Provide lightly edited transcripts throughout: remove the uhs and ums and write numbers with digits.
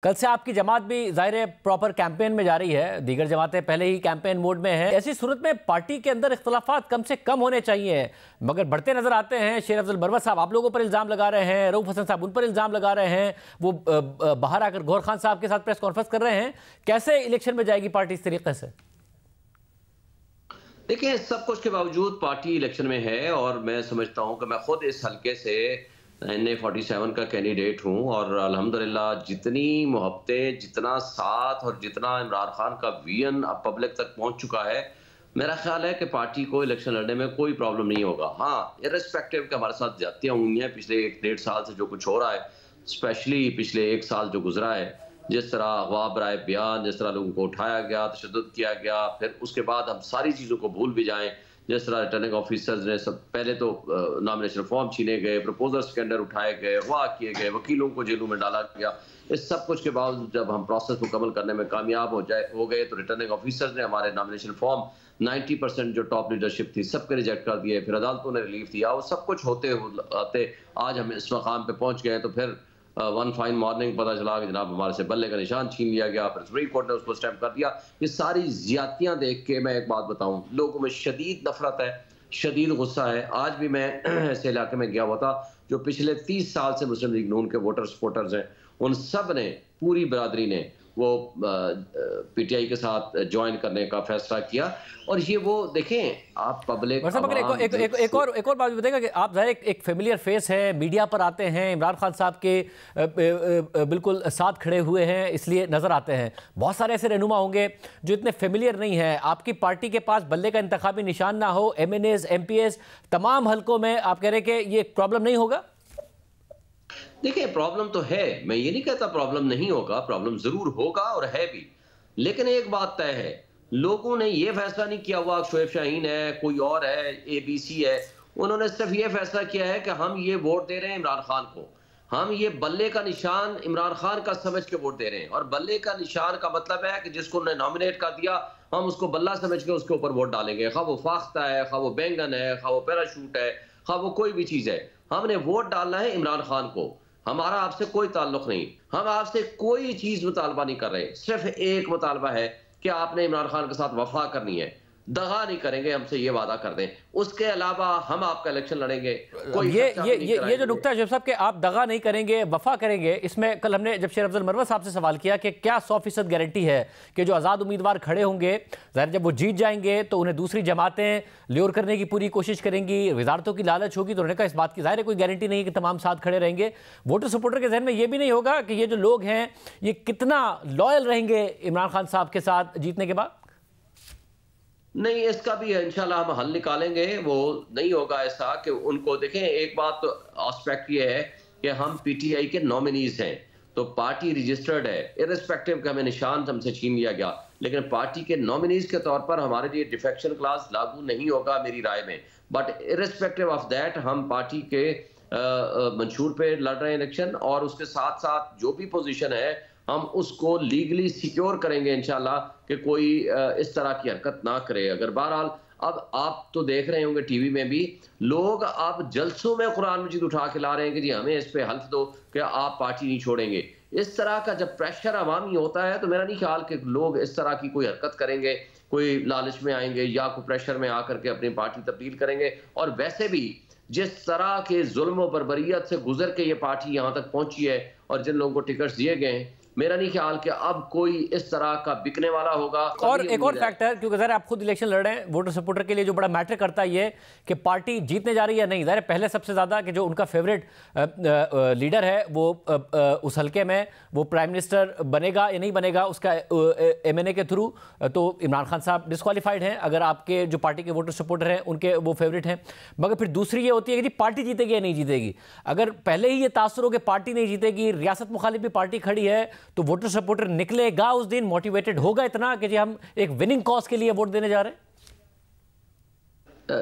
कल से आपकी जमात भी ज़ाहिर है प्रॉपर कैंपेन में जा रही है। दीगर जमातें पहले ही कैंपेन मोड में हैं। ऐसी सूरत में पार्टी के अंदर इख्तलाफात कम से कम होने चाहिए, मगर बढ़ते नजर आते हैं। शेर अफजल बरवत साहब आप लोगों पर इल्ज़ाम लगा रहे हैं, रऊफ हसन साहब उन पर इल्ज़ाम लगा रहे हैं, वो बाहर आकर गौहर खान साहब के साथ प्रेस कॉन्फ्रेंस कर रहे हैं। कैसे इलेक्शन में जाएगी पार्टी इस तरीके से? देखिए, सब कुछ के बावजूद पार्टी इलेक्शन में है और मैं समझता हूं कि मैं खुद इस हलके से NA-47 का कैंडिडेट हूं और अल्हम्दुलिल्लाह जितनी मोहब्बतें, जितना साथ और जितना इमरान खान का विजन अब पब्लिक तक पहुंच चुका है, मेरा ख्याल है कि पार्टी को इलेक्शन लड़ने में कोई प्रॉब्लम नहीं होगा। हाँ, इर्रेस्पेक्टिव के हमारे साथ ज्यादतियां हुई हैं पिछले 1-1.5 साल से जो कुछ हो रहा है, स्पेशली पिछले 1 साल जो गुजरा है, जिस तरह अगवा बराए बयान, जिस तरह लोगों को उठाया गया, तशद्दुद किया गया, फिर उसके बाद हम सारी चीज़ों को भूल भी जाएं, जिस तरह रिटर्निंग ऑफिसर्स ने सब पहले तो नॉमिनेशन फॉर्म छीने गए, प्रपोजल्स के अंदर उठाए गए, अगवा किए गए, वकीलों को जेलों में डाला गया। इस सब कुछ के बावजूद जब हम प्रोसेस मुकम्मल करने में कामयाब हो गए तो रिटर्निंग ऑफिसर्स ने हमारे नॉमिनेशन फॉर्म 90% जो टॉप लीडरशिप थी सबके रिजेक्ट कर दिए, फिर अदालतों ने रिलीफ दिया। वो सब कुछ होते आज हम इस मकाम पे पहुंच गए तो फिर वन फाइन मॉर्निंग पता चला कि जनाब हमारे से बल्ले का निशान छीन लिया गया, फिर सुप्रीम कोर्ट ने उसको स्टैम्प कर दिया। ये सारी ज्यादतियां देख के मैं एक बात बताऊं, लोगों में शदीद नफरत है, शदीद गुस्सा है। आज भी मैं ऐसे इलाके में गया हुआ था जो पिछले 30 साल से मुस्लिम लीग नून के वोटर सपोर्टर्स हैं, उन सब ने, पूरी बरादरी ने वो PTI के साथ ज्वाइन करने का फैसला किया। और ये वो देखें आप पब्लिक एक और बात बताएगा कि आप ज़ाहिर एक फेमिलियर फेस है, मीडिया पर आते हैं, इमरान खान साहब के बिल्कुल साथ खड़े हुए हैं इसलिए नज़र आते हैं। बहुत सारे ऐसे रहनुमा होंगे जो इतने फेमिलियर नहीं है। आपकी पार्टी के पास बल्ले का इंतखाबी निशान ना हो, MNAs MPs तमाम हलकों में, आप कह रहे हैं कि ये प्रॉब्लम नहीं होगा? देखिए, प्रॉब्लम तो है, मैं ये नहीं कहता प्रॉब्लम नहीं होगा, प्रॉब्लम जरूर होगा और है भी। लेकिन एक बात तय है, लोगों ने ये फैसला नहीं किया हुआ शोएब शाहीन है, कोई और है, ABC है, उन्होंने सिर्फ ये फैसला किया है कि हम ये वोट दे रहे हैं इमरान खान को, हम ये बल्ले का निशान इमरान खान का समझ के वोट दे रहे हैं। और बल्ले का निशान का मतलब है कि जिसको उन्होंने नॉमिनेट कर दिया, हम उसको बल्ला समझ के उसके ऊपर वोट डालेंगे, खा वो फाख्ता है, खा वो बैंगन है, खा वो पैराशूट है, खा वो कोई भी चीज है। हमने वोट डालना है इमरान खान को, हमारा आपसे कोई ताल्लुक नहीं, हम आपसे कोई चीज मुतालबा नहीं कर रहे। सिर्फ एक मुतालबा है कि आपने इमरान खान के साथ वफा करनी है, दगा नहीं करेंगे, हमसे ये वादा कर दें, उसके अलावा हम आपका इलेक्शन लड़ेंगे। कोई ये जो नुक्ता है शेख साहब के आप दगा नहीं करेंगे, वफा करेंगे, इसमें कल हमने जब शेर अफजल बरवत साहब से सवाल किया कि क्या 100% गारंटी है कि जो आज़ाद उम्मीदवार खड़े होंगे, ज़ाहिर जब वो जीत जाएंगे तो उन्हें दूसरी जमातें ल्योर करने की पूरी कोशिश करेंगी, वजारतों की लालच होगी, तो उन्होंने कहा इस बात की ज़ाहिर है कोई गारंटी नहीं है कि तमाम साथ खड़े रहेंगे। वोटर सपोर्टर के जहन में ये भी नहीं होगा कि ये जो लोग हैं ये कितना लॉयल रहेंगे इमरान खान साहब के साथ जीतने के बाद? नहीं, इसका भी इंशाल्लाह हम हल निकालेंगे। वो नहीं होगा ऐसा कि उनको देखें, एक बात तो एस्पेक्ट ये है कि हम PTI के नॉमिनीज हैं, तो पार्टी रजिस्टर्ड है, इर्रेस्पेक्टिव का हमें निशान हमसे छीन लिया गया, लेकिन पार्टी के नॉमिनीज के तौर पर हमारे लिए डिफेक्शन क्लास लागू नहीं होगा मेरी राय में। बट इर्रेस्पेक्टिव ऑफ दैट हम पार्टी के मंशूर पे लड़ रहे हैं इलेक्शन, और उसके साथ साथ जो भी पोजीशन है हम उसको लीगली सिक्योर करेंगे इंशाल्लाह कि कोई इस तरह की हरकत ना करे। अगर बहरहाल अब आप तो देख रहे होंगे टीवी में भी लोग अब जलसों में कुरान मजीद उठा के ला रहे हैं कि जी हमें इस पे हल्फ दो कि आप पार्टी नहीं छोड़ेंगे। इस तरह का जब प्रेशर अवामी होता है तो मेरा नहीं ख्याल कि लोग इस तरह की कोई हरकत करेंगे, कोई लालच में आएंगे या कोई प्रेशर में आकर के अपनी पार्टी तब्दील करेंगे। और वैसे भी जिस तरह के जुल्म और बर्बरियत से गुजर के ये पार्टी यहाँ तक पहुंची है और जिन लोगों को टिकट्स दिए गए हैं, मेरा नहीं ख्याल कि अब कोई इस तरह का बिकने वाला होगा। और एक और फैक्टर, क्योंकि ज़रा आप खुद इलेक्शन लड़ रहे हैं, वोटर सपोर्टर के लिए जो बड़ा मैटर करता है ये कि पार्टी जीतने जा रही है या नहीं। ज़रा पहले सबसे ज़्यादा कि जो उनका फेवरेट लीडर है वो उस हल्के में वो प्राइम मिनिस्टर बनेगा या नहीं बनेगा उसका MNA के थ्रू, तो इमरान खान साहब डिस्क्वालीफाइड हैं अगर आपके जो पार्टी के वोटर सपोर्टर हैं उनके वो फेवरेट हैं। मगर फिर दूसरी ये होती है कि जी पार्टी जीतेगी या नहीं जीतेगी। अगर पहले ही ये तासुर हो कि पार्टी नहीं जीतेगी, रियासत मुखालिफ भी पार्टी खड़ी है, तो वोटर सपोर्टर निकलेगा उस दिन, मोटिवेटेड होगा इतना कि जी हम एक विनिंग कॉज के लिए वोट देने जा रहे हैं।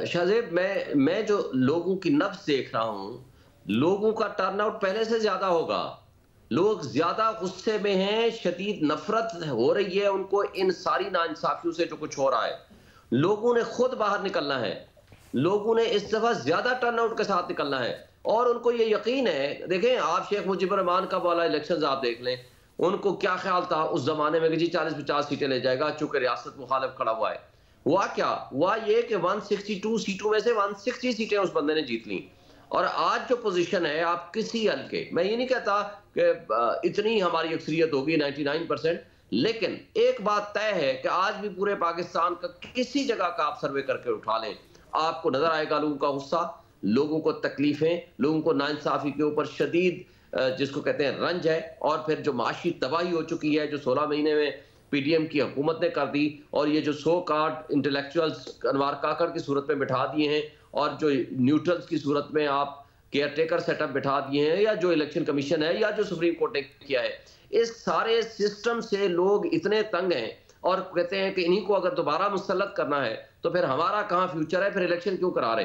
शाहजेब, मैं जो लोगों की नब्ज देख रहा हूं, लोगों का टर्नआउट पहले से ज्यादा होगा, लोग ज्यादा गुस्से में हैं, शदीद नफरत हो रही है उनको इन सारी नाइंसाफियों से जो कुछ हो रहा है। लोगों ने खुद बाहर निकलना है, लोगों ने इस दफा ज्यादा टर्नआउट के साथ निकलना है और उनको ये यकीन है। देखें, आप शेख मुजीबुर रहमान का वाला इलेक्शंस आप देख लें, उनको क्या ख्याल था उस जमाने में कि जी 40-50 सीटें ले जाएगा, चूंकि रियासत मुखालिफ खड़ा हुआ है। हुआ क्या? हुआ ये कि 162 सीटों में से 160 सीटें उस बंदे ने जीत ली। और आज जो पोजीशन है, आप किसी हल्के, मैं ये नहीं कहता कि इतनी हमारी अक्सरियत होगी 99%, लेकिन एक बात तय है कि आज भी पूरे पाकिस्तान का किसी जगह का आप सर्वे करके उठा लें, आपको नजर आएगा लोगों का गुस्सा, लोगों को तकलीफें, लोगों को नाइंसाफी के ऊपर शदीद जिसको कहते हैं रंज है, और फिर जो माशी तबाही हो चुकी है, जो 16 महीने में पीडीएम की हुकूमत ने कर दी, और ये जो सो कार्ड इंटेलेक्चुअल्स अनवार काकड़ की सूरत में बिठा दिए हैं, और जो न्यूट्रल्स की सूरत में आप केयर टेकर सेटअप बिठा दिए हैं, या जो इलेक्शन कमीशन है, या जो सुप्रीम कोर्ट ने किया है, इस सारे सिस्टम से लोग इतने तंग हैं और कहते हैं कि इन्हीं को अगर दोबारा मुसल्लत करना है तो फिर हमारा कहाँ फ्यूचर है, फिर इलेक्शन क्यों करा रहे हैं।